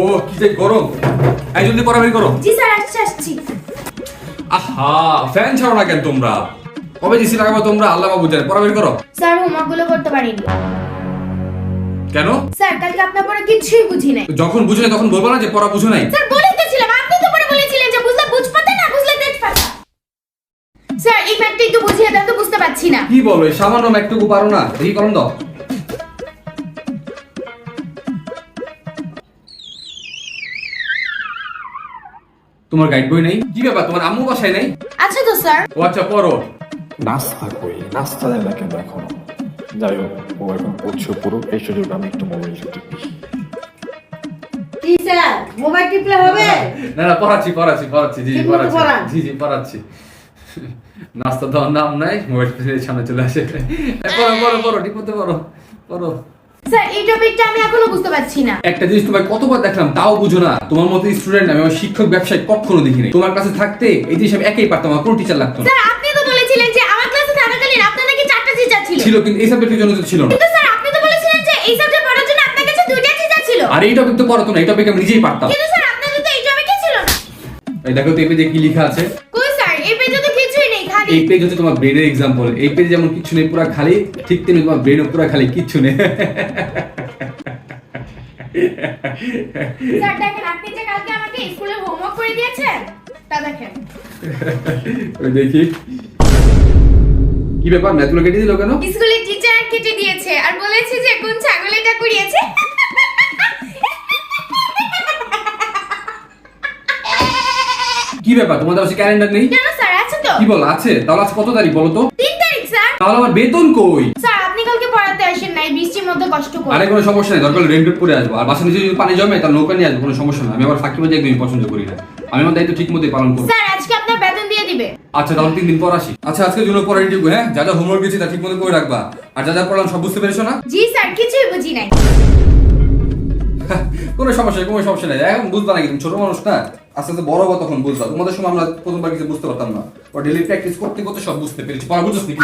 ও কি যে গরম, এই জলদি পড়া বের করো। জি স্যার, আসছি। আহা, ফ্যান ছাড়ো না কেন তোমরা? কবে জিসি লাগাবো তোমরা? আল্লাহ বাবু জানে। পড়া বের করো। স্যার হোমওয়ার্ক গুলো করতে পারিনি। কেন? স্যার কালকে আপনার পড়া কিছুই বুঝি নাই। যখন বুঝো না তখন বলবো না যে পড়া বুঝো নাই। স্যার বলেই তো ছিলাম, আপনি তো পরে বলেছিলেন যে বুঝলে বুঝপাতে না বুঝলে তেজপাতা। স্যার এই ম্যাথটা একটু বুঝিয়ে দেন তো, বুঝতে পারছি না। কি বলো, এই সামান্য একটুকু পারো না? দেখি কলম দাও। তোমার গাইড বই নেই? কি ব্যাপার, তোমার আম্মু বাসায় নাই? আচ্ছা তো স্যার। ও আচ্ছা, পড়ো। নাস্তা কই, নাস্তা দেয় না কেন এখনো? যাই হোক, ও এখন পড়ছে পুরো, এই সুযোগ আমি একটু মোবাইলটা টিপি। কি স্যার মোবাইল টিপলে হবে? না না, পড়াচ্ছি জি ঠিক মতো পড়ান। জি পড়াচ্ছি। নাস্তা দেওয়ার নাম নাই, মোবাইল সামনে চলে আসে। পড়ো ঠিক মতো পড়ো। স্যার এই টপিকটা আমি এখনো বুঝতে পারছি না। একটা জিনিস তোমায় কতবার দেখলাম তাও বুঝো না। তোমার মতো স্টুডেন্ট আমি আমার শিক্ষক ব্যবসায় কখনো দেখিনি। তোমার কাছে থাকতে এই জিনিস আমি একাই পারতাম, আমার কোনো টিচার লাগতো না। স্যার আপনি তো বলেছিলেন যে আমার ক্লাসে থাকাকালীন আপনার নাকি 4টা টিচার ছিল। ছিল, কিন্তু এই সাবজেক্টের জন্য তো ছিল না। কিন্তু স্যার আপনি তো বলেছিলেন যে এই সাবজেক্ট পড়ার জন্য আপনার কাছে 2টা টিচার ছিল। আর এই টপিক তো পড়াতো না, এই টপিক আমি নিজেই পারতাম। কিন্তু স্যার আপনাদের তো এই টপিকই ছিল না। এই দেখো তো এই পেজে কি লেখা আছে। কই স্যার এই পেজে তো কিছুই নেই, খালি। এই পেজ হচ্ছে তোমার ব্রেনের এক্সাম্পল। এই পেজে যেমন কিছু নেই পুরো খালি, ঠিক তেমনি তোমার ব্রেনও পুরো খালি, কিচ্ছু নেই। স্যার দেখেন, আপনি যে কালকে আমাকে স্কুলের হোমওয়ার্ক করে দিয়েছেন তা দেখেন। ওই দেখি কি ব্যাপার, ম্যাথগুলো কেটে দিল কেন? স্কুলের টিচার কেটে দিয়েছে আর বলেছে যে কোন ছাগলটা কুড়িয়েছে। কি ব্যাপার, তোমাদের কাছে ক্যালেন্ডার নেই? কেন স্যার, আছে তো। কি বল আছে? তাহলে আজ কত তারিখ বলো তো? 3 তারিখ স্যার। তাহলে আমার বেতন কই? স্যার আপনি কালকে পড়াতে আসেন নাই, বৃষ্টির মধ্যে কষ্ট করে। আরে কোনো সমস্যা নেই, দরকার রেনকোট পরে আসবো। আর বাসা নিচে যদি পানি জমে তাহলে নৌকা নিয়ে আসবো, কোনো সমস্যা না। আমি আবার ফাঁকিবাজি একদমই পছন্দ করি না। আমি আমার দায়িত্ব ঠিক মতোই পালন করবো। স্যার আজকে আপনার বেতন দিয়ে দিবে। আচ্ছা তাহলে 3 দিন পর আসি। আচ্ছা আজকের জন্য পড়া রেডি, হ্যাঁ? যা যা হোমওয়ার্ক দিয়েছি তা ঠিক মতো করে রাখবা। আর যা যা পড়লাম সব বুঝতে পেরেছো না? জি স্যার, কিছুই বুঝি নাই। কোনো সমস্যা নেই। এখন বুঝবা নাকি, তুমি ছোট মানুষ না, আস্তে আস্তে বড় হবো তখন বুঝবা। তোমাদের সময় আমরা প্রথমবার কিছু বুঝতে পারতাম না, ডেলি প্র্যাকটিস করতে করতে সব বুঝতে পেরেছি। পড়া বুঝছিস নাকি?